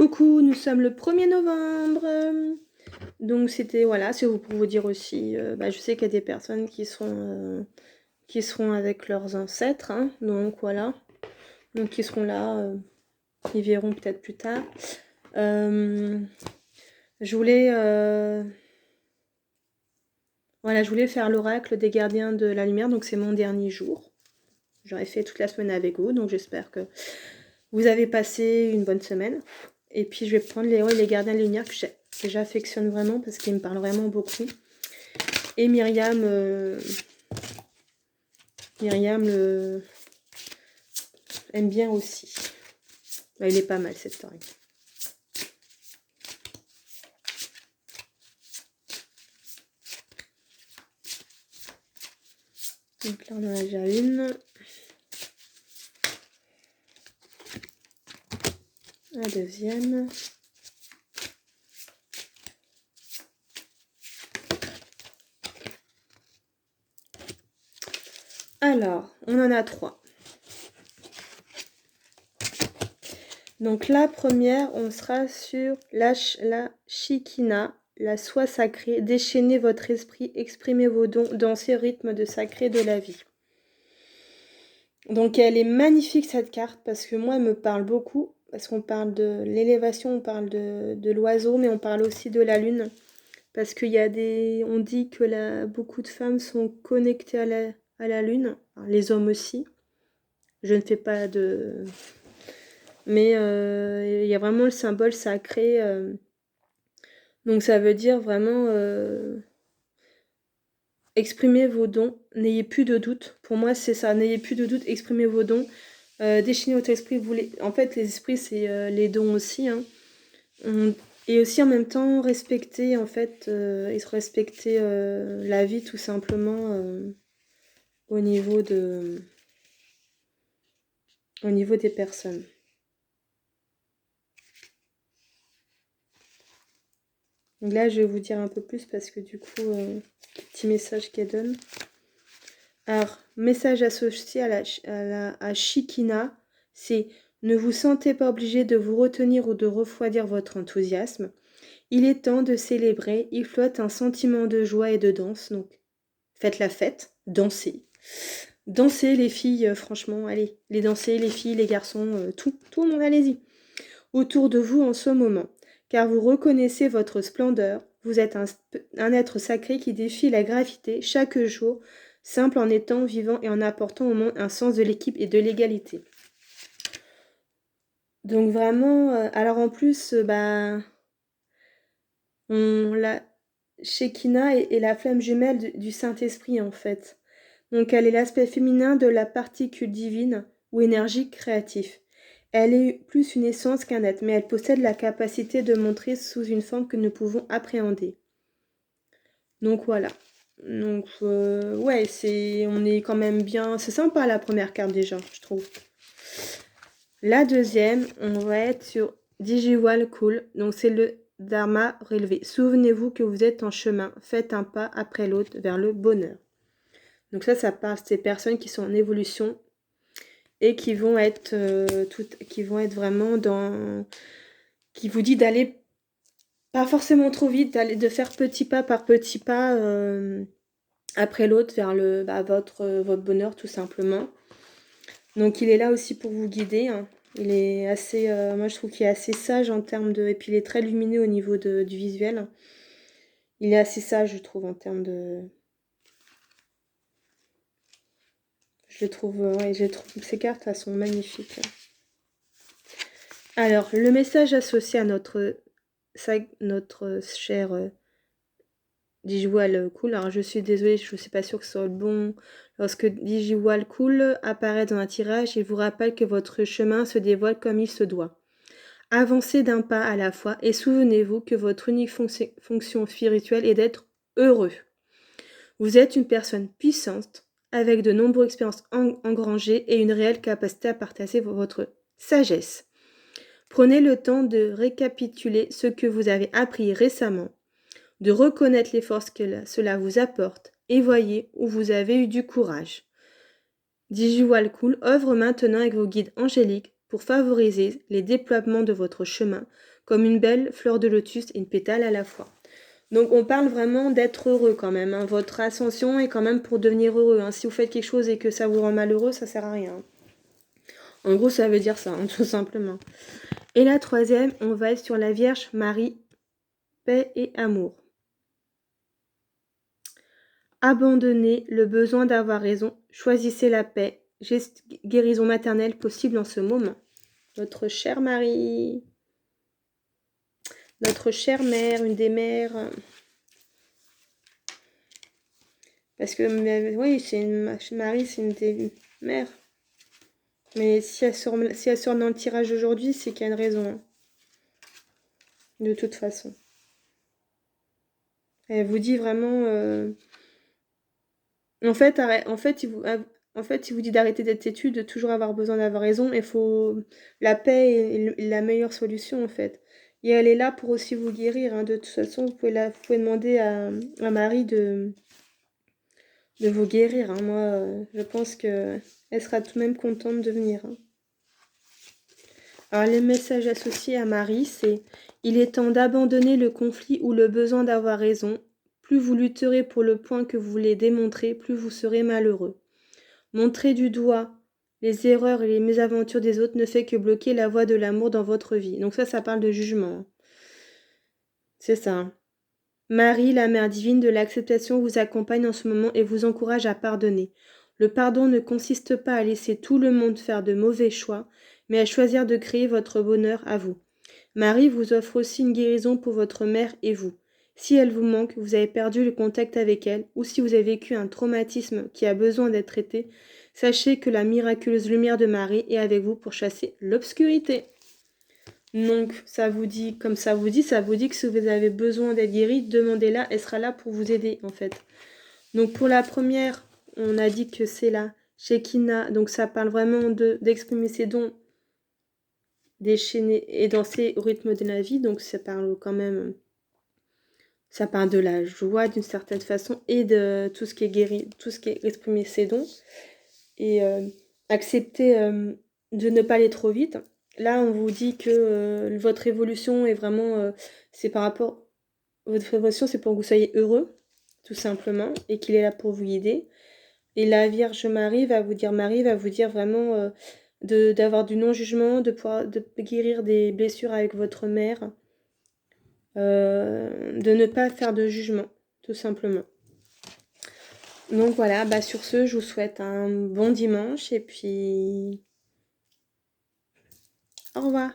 Coucou, nous sommes le 1er novembre. Donc c'était, voilà, c'est pour vous dire aussi, je sais qu'il y a des personnes qui seront avec leurs ancêtres, hein, donc voilà. Donc ils seront là, ils verront peut-être plus tard. Je voulais faire l'oracle des gardiens de la lumière, donc c'est mon dernier jour. J'aurais fait toute la semaine avec vous, donc j'espère que vous avez passé une bonne semaine. Et puis je vais prendre les gardiens de la lumière que j'affectionne vraiment parce qu'ils me parlent vraiment beaucoup. Et Myriam aime bien aussi. Il est pas mal cette oracle. Donc là on en a déjà une. La deuxième. Alors, on en a 3. Donc la première, on sera sur la Shikina, la soie sacrée. Déchaînez votre esprit, exprimez vos dons dans ces rythmes de sacré de la vie. Donc elle est magnifique cette carte parce que moi elle me parle beaucoup. Parce qu'on parle de l'élévation, on parle de l'oiseau, mais on parle aussi de la lune. Parce qu'il y a on dit que beaucoup de femmes sont connectées à la lune, alors, les hommes aussi. Je ne fais pas de... Mais il y a vraiment le symbole sacré. Donc ça veut dire vraiment exprimer vos dons, n'ayez plus de doute. Pour moi c'est ça, n'ayez plus de doute, exprimez vos dons. Déchaînez votre esprit. En fait les esprits c'est les dons aussi. Hein. Et aussi en même temps respecter en fait, respecter la vie tout simplement au niveau des personnes. Donc là, je vais vous dire un peu plus parce que du coup, petit message qu'elle donne. Alors, message associé à Shikina, c'est « Ne vous sentez pas obligé de vous retenir ou de refroidir votre enthousiasme. Il est temps de célébrer. Il flotte un sentiment de joie et de danse. Donc, faites la fête, dansez. Dansez les filles, franchement, allez. Les danser, les filles, les garçons, tout le monde, allez-y. Autour de vous en ce moment. Car vous reconnaissez votre splendeur, vous êtes un être sacré qui défie la gravité chaque jour, simple en étant vivant et en apportant au monde un sens de l'équipe et de l'égalité. Donc vraiment, alors en plus, la Shekinah est la flamme jumelle du Saint-Esprit en fait. Donc elle est l'aspect féminin de la particule divine ou énergie créative. Elle est plus une essence qu'un être, mais elle possède la capacité de montrer sous une forme que nous pouvons appréhender. Donc voilà. Donc ouais, on est quand même bien. C'est sympa la première carte déjà, je trouve. La deuxième, on va être sur Digiwal Cool. Donc c'est le Dharma relevé. Souvenez-vous que vous êtes en chemin. Faites un pas après l'autre vers le bonheur. Donc ça parle de ces personnes qui sont en évolution et qui vont être vraiment dans... qui vous dit d'aller pas forcément trop vite, de faire petit pas par petit pas après l'autre vers votre bonheur tout simplement. Donc il est là aussi pour vous guider. Hein. Il est assez, moi je trouve qu'il est assez sage en termes de... Et puis il est très lumineux au niveau du visuel. Il est assez sage je trouve en termes de... Je trouve que ces cartes elles sont magnifiques. Alors, le message associé à notre cher Digiwal Cool. Alors, je suis désolée, je ne suis pas sûre que ce soit le bon. Lorsque Digiwal Cool apparaît dans un tirage, il vous rappelle que votre chemin se dévoile comme il se doit. Avancez d'un pas à la fois et souvenez-vous que votre unique fonction spirituelle est d'être heureux. Vous êtes une personne puissante, avec de nombreuses expériences engrangées et une réelle capacité à partager votre sagesse. Prenez le temps de récapituler ce que vous avez appris récemment, de reconnaître les forces que cela vous apporte et voyez où vous avez eu du courage. Digiwal Cool œuvre maintenant avec vos guides angéliques pour favoriser les déploiements de votre chemin, comme une belle fleur de lotus et une pétale à la fois. Donc on parle vraiment d'être heureux quand même. Hein. Votre ascension est quand même pour devenir heureux. Hein. Si vous faites quelque chose et que ça vous rend malheureux, ça sert à rien. En gros, ça veut dire ça, hein, tout simplement. Et la troisième, on va être sur la Vierge Marie, paix et amour. Abandonnez le besoin d'avoir raison, choisissez la paix, guérison maternelle possible en ce moment. Notre chère Marie, notre chère mère, une des mères, parce que oui, Marie, c'est une des mères. Mais si elle sort dans le tirage aujourd'hui, c'est qu'il y a une raison. Hein. De toute façon. Elle vous dit vraiment... En fait, il vous dit d'arrêter d'être têtu, de toujours avoir besoin d'avoir raison. Il faut... La paix est la meilleure solution, en fait. Et elle est là pour aussi vous guérir. Hein. De toute façon, vous pouvez demander à Marie de vous guérir. Hein. Moi, je pense qu'elle sera tout de même contente de venir. Hein. Alors, les messages associés à Marie, c'est « Il est temps d'abandonner le conflit ou le besoin d'avoir raison. Plus vous lutterez pour le point que vous voulez démontrer, plus vous serez malheureux. Montrer du doigt les erreurs et les mésaventures des autres ne fait que bloquer la voie de l'amour dans votre vie. » Donc ça parle de jugement. C'est ça. Hein. Marie, la Mère divine de l'acceptation, vous accompagne en ce moment et vous encourage à pardonner. Le pardon ne consiste pas à laisser tout le monde faire de mauvais choix, mais à choisir de créer votre bonheur à vous. Marie vous offre aussi une guérison pour votre mère et vous. Si elle vous manque, vous avez perdu le contact avec elle, ou si vous avez vécu un traumatisme qui a besoin d'être traité, sachez que la miraculeuse lumière de Marie est avec vous pour chasser l'obscurité. Donc, ça vous dit que si vous avez besoin d'être guéri, demandez-la, elle sera là pour vous aider, en fait. Donc, pour la première, on a dit que c'est la Shekinah, donc ça parle vraiment d'exprimer ses dons, déchaîner et danser au rythme de la vie, donc ça parle quand même, ça parle de la joie d'une certaine façon et de tout ce qui est guéri, tout ce qui est exprimer ses dons et accepter de ne pas aller trop vite. Là, on vous dit que votre évolution est vraiment, c'est par rapport, votre évolution, c'est pour que vous soyez heureux, tout simplement, et qu'il est là pour vous guider. Et la Vierge Marie va vous dire vraiment d'avoir du non-jugement, de guérir des blessures avec votre mère, de ne pas faire de jugement, tout simplement. Donc voilà, sur ce, je vous souhaite un bon dimanche et puis au revoir.